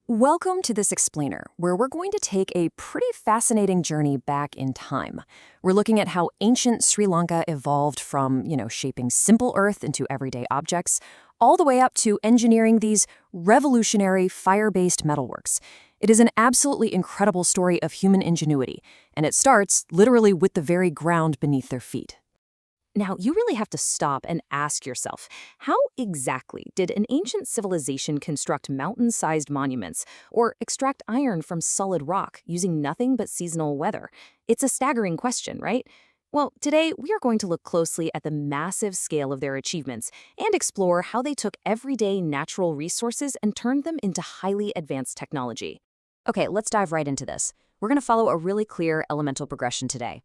Welcome to this explainer, where we're going to take a pretty fascinating journey back in time. We're looking at how ancient Sri Lanka evolved from, shaping simple earth into everyday objects, all the way up to engineering these revolutionary fire-based metalworks. It is an absolutely incredible story of human ingenuity, and it starts literally with the very ground beneath their feet. Now, you really have to stop and ask yourself, how exactly did an ancient civilization construct mountain-sized monuments or extract iron from solid rock using nothing but seasonal weather? It's a staggering question, right? Well, today we are going to look closely at the massive scale of their achievements and explore how they took everyday natural resources and turned them into highly advanced technology. Okay, let's dive right into this. We're going to follow a really clear elemental progression today.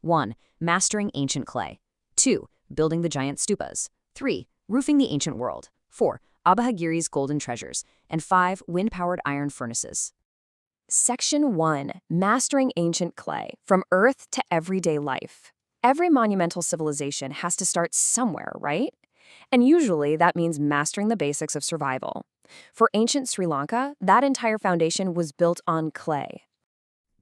1. Mastering ancient clay. 2. Building the giant stupas. 3. Roofing the ancient world. 4. Abhagiri's golden treasures. And 5. Wind-powered iron furnaces. Section 1. Mastering ancient clay, from earth to everyday life. Every monumental civilization has to start somewhere, right? And usually that means mastering the basics of survival. For ancient Sri Lanka, that entire foundation was built on clay.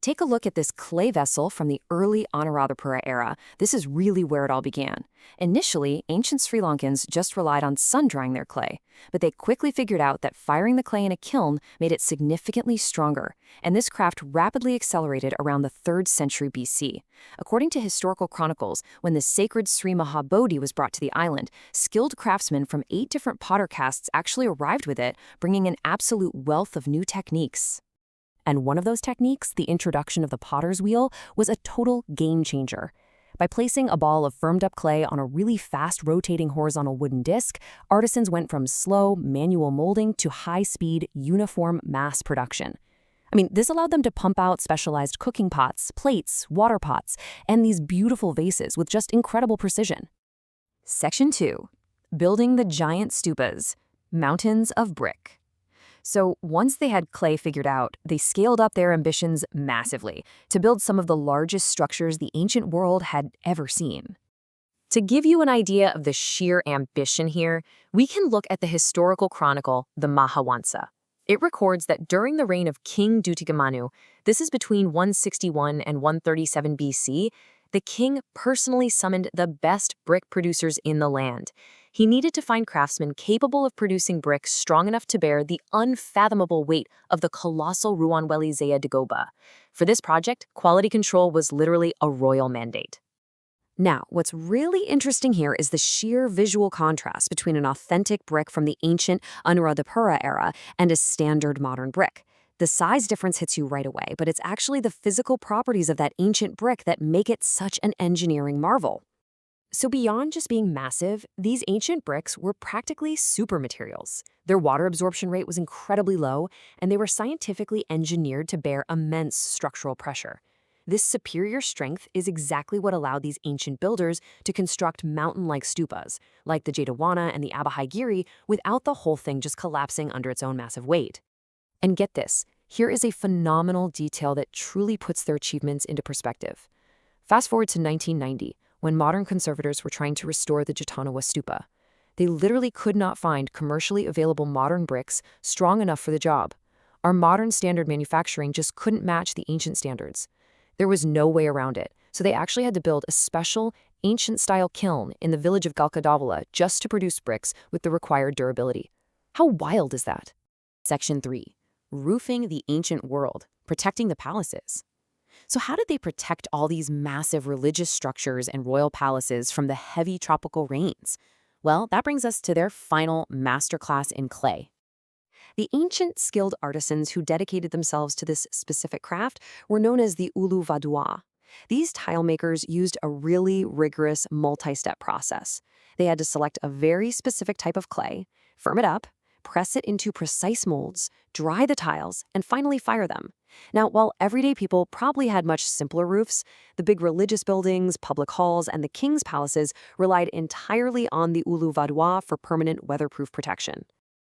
Take a look at this clay vessel from the early Anuradhapura era. This is really where it all began. Initially, ancient Sri Lankans just relied on sun-drying their clay, but they quickly figured out that firing the clay in a kiln made it significantly stronger, and this craft rapidly accelerated around the 3rd century BC. According to historical chronicles, when the sacred Sri Mahabodhi was brought to the island, skilled craftsmen from 8 different potter castes actually arrived with it, bringing an absolute wealth of new techniques. And one of those techniques, the introduction of the potter's wheel, was a total game changer. By placing a ball of firmed-up clay on a really fast-rotating horizontal wooden disc, artisans went from slow, manual molding to high-speed, uniform mass production. This allowed them to pump out specialized cooking pots, plates, water pots, and these beautiful vases with just incredible precision. Section 2. Building the giant stupas, mountains of brick. So once they had clay figured out, they scaled up their ambitions massively to build some of the largest structures the ancient world had ever seen. To give you an idea of the sheer ambition here, we can look at the historical chronicle, the Mahawansa. It records that during the reign of King Dutigamanu, this is between 161 and 137 BC, the king personally summoned the best brick producers in the land. He needed to find craftsmen capable of producing bricks strong enough to bear the unfathomable weight of the colossal Ruanweli Zaya Dagoba. For this project, quality control was literally a royal mandate. Now, what's really interesting here is the sheer visual contrast between an authentic brick from the ancient Anuradhapura era and a standard modern brick. The size difference hits you right away, but it's actually the physical properties of that ancient brick that make it such an engineering marvel. So beyond just being massive, these ancient bricks were practically super materials. Their water absorption rate was incredibly low, and they were scientifically engineered to bear immense structural pressure. This superior strength is exactly what allowed these ancient builders to construct mountain-like stupas, like the Jetawana and the Abhagiri, without the whole thing just collapsing under its own massive weight. And get this, here is a phenomenal detail that truly puts their achievements into perspective. Fast forward to 1990, when modern conservators were trying to restore the Jetawana stupa. They literally could not find commercially available modern bricks strong enough for the job. Our modern standard manufacturing just couldn't match the ancient standards. There was no way around it, so they actually had to build a special, ancient-style kiln in the village of Galkadavala just to produce bricks with the required durability. How wild is that? Section 3. Roofing the ancient world, protecting the palaces. So how did they protect all these massive religious structures and royal palaces from the heavy tropical rains? Well, that brings us to their final masterclass in clay. The ancient skilled artisans who dedicated themselves to this specific craft were known as the Ulu Vadua. These tile makers used a really rigorous multi-step process. They had to select a very specific type of clay, firm it up, press it into precise molds, dry the tiles, and finally fire them. Now, while everyday people probably had much simpler roofs, the big religious buildings, public halls, and the king's palaces relied entirely on the Ulu Vadua for permanent weatherproof protection.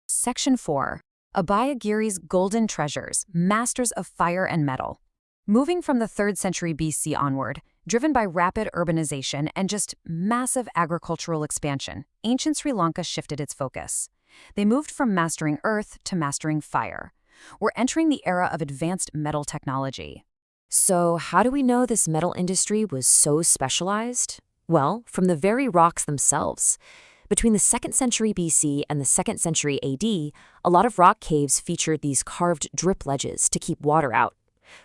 Section 4. Abhayagiri's golden treasures, masters of fire and metal. Moving from the 3rd century BC onward, driven by rapid urbanization and just massive agricultural expansion, ancient Sri Lanka shifted its focus. They moved from mastering earth to mastering fire. We're entering the era of advanced metal technology. So, how do we know this metal industry was so specialized? Well, from the very rocks themselves. Between the 2nd century BC and the 2nd century AD, a lot of rock caves featured these carved drip ledges to keep water out.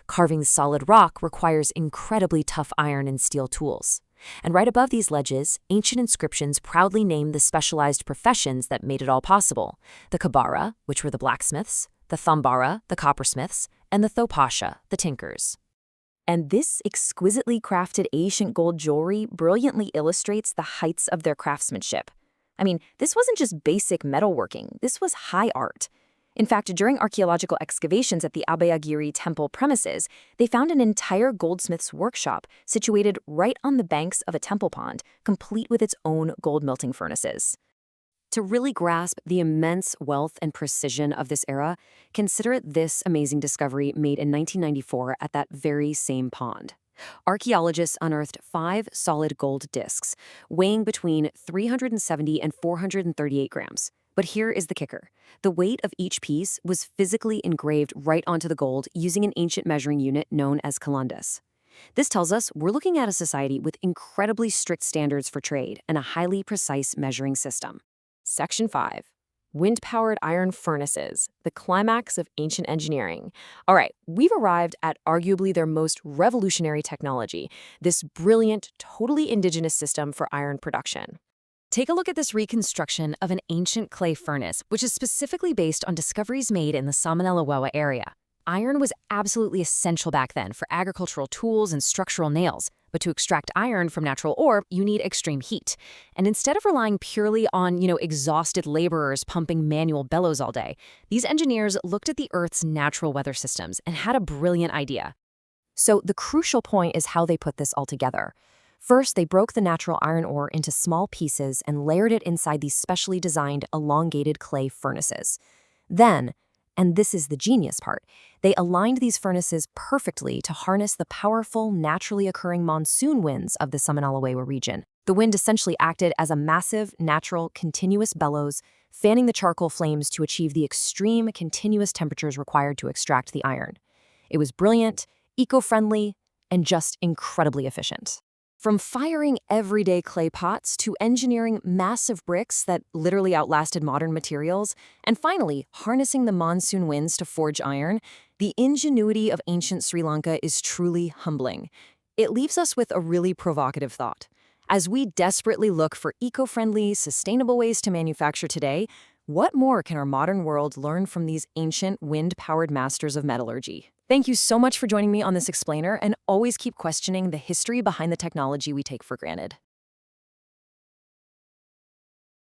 Carving solid rock requires incredibly tough iron and steel tools. And right above these ledges, ancient inscriptions proudly name the specialized professions that made it all possible: the Kabara, which were the blacksmiths, the Thambara, the coppersmiths, and the Thopasha, the tinkers. And this exquisitely crafted ancient gold jewelry brilliantly illustrates the heights of their craftsmanship. I mean, this wasn't just basic metalworking, this was high art. In fact, during archaeological excavations at the Abhayagiri temple premises, they found an entire goldsmith's workshop situated right on the banks of a temple pond, complete with its own gold melting furnaces. To really grasp the immense wealth and precision of this era, consider this amazing discovery made in 1994 at that very same pond. Archaeologists unearthed 5 solid gold discs, weighing between 370 and 438 grams. But here is the kicker. The weight of each piece was physically engraved right onto the gold using an ancient measuring unit known as kalandas. This tells us we're looking at a society with incredibly strict standards for trade and a highly precise measuring system. Section 5. Wind-powered iron furnaces, the climax of ancient engineering. All right, we've arrived at arguably their most revolutionary technology, this brilliant, totally indigenous system for iron production. Take a look at this reconstruction of an ancient clay furnace, which is specifically based on discoveries made in the Samanelawewa area. Iron was absolutely essential back then for agricultural tools and structural nails, but to extract iron from natural ore, you need extreme heat. And instead of relying purely on, exhausted laborers pumping manual bellows all day, these engineers looked at the Earth's natural weather systems and had a brilliant idea. So the crucial point is how they put this all together. First, they broke the natural iron ore into small pieces and layered it inside these specially designed elongated clay furnaces. Then, and this is the genius part, they aligned these furnaces perfectly to harness the powerful, naturally occurring monsoon winds of the Samanalawewa region. The wind essentially acted as a massive, natural, continuous bellows, fanning the charcoal flames to achieve the extreme, continuous temperatures required to extract the iron. It was brilliant, eco-friendly, and just incredibly efficient. From firing everyday clay pots to engineering massive bricks that literally outlasted modern materials, and finally, harnessing the monsoon winds to forge iron, the ingenuity of ancient Sri Lanka is truly humbling. It leaves us with a really provocative thought. As we desperately look for eco-friendly, sustainable ways to manufacture today, what more can our modern world learn from these ancient, wind-powered masters of metallurgy? Thank you so much for joining me on this explainer, and always keep questioning the history behind the technology we take for granted.